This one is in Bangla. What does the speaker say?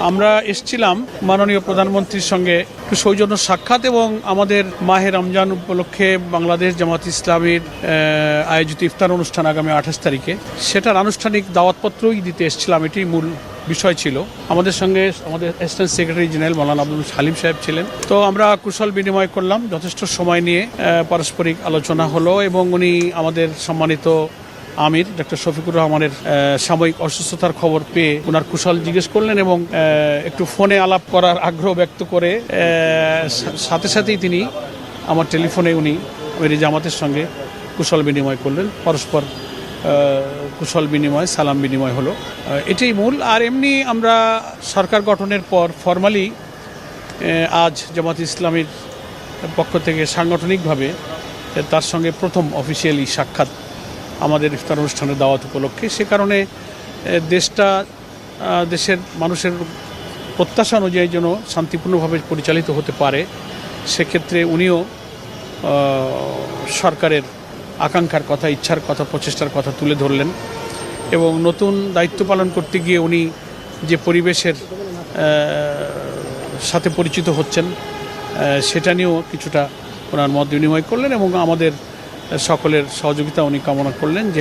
আমরা এসেছিলাম মাননীয় প্রধানমন্ত্রীর সঙ্গে একটু সৌজন্য সাক্ষাৎ এবং আমাদের মাহে রমজান উপলক্ষে বাংলাদেশ জামাত ইসলামীর আয়োজিত ইফতার অনুষ্ঠান আগামী 28 তারিখে সেটার আনুষ্ঠানিক দাওয়াতপত্রই দিতে এসেছিলাম। এটি মূল বিষয় ছিল। আমাদের সঙ্গে আমাদের অ্যাসিস্ট্যান্ট সেক্রেটারি জেনারেল মাওলানা আব্দুল হালিম সাহেব ছিলেন। তো আমরা কুশল বিনিময় করলাম, যথেষ্ট সময় নিয়ে পারস্পরিক আলোচনা হলো এবং উনি আমাদের সম্মানিত আমির ডক্টর শফিকুর রহমানের সাময়িক অসুস্থতার খবর পেয়ে ওনার কুশল জিজ্ঞেস করলেন এবং একটু ফোনে আলাপ করার আগ্রহ ব্যক্ত করে সাথে সাথেই তিনি আমার টেলিফোনে উনি মেরি জামাতের সঙ্গে কুশল বিনিময় করলেন। পরস্পর কুশল বিনিময় সালাম বিনিময় হলো, এটাই মূল। আর এমনি আমরা সরকার গঠনের পর ফরমালি আজ জামাত ইসলামীর পক্ষ থেকে সাংগঠনিকভাবে তার সঙ্গে প্রথম অফিসিয়ালি সাক্ষাৎ আমাদের ইফতার অনুষ্ঠানের দাওয়াত উপলক্ষে। সে কারণে দেশের মানুষের প্রত্যাশা অনুযায়ী যেন শান্তিপূর্ণভাবে পরিচালিত হতে পারে, সেক্ষেত্রে উনিও সরকারের আকাঙ্ক্ষার কথা, ইচ্ছার কথা, প্রচেষ্টার কথা তুলে ধরলেন এবং নতুন দায়িত্ব পালন করতে গিয়ে উনি যে পরিবেশের সাথে পরিচিত হচ্ছেন সেটা নিয়েও কিছুটা ওনার মত বিনিময় করলেন এবং আমাদের সকলের সহযোগিতা উনি কামনা করলেন। যে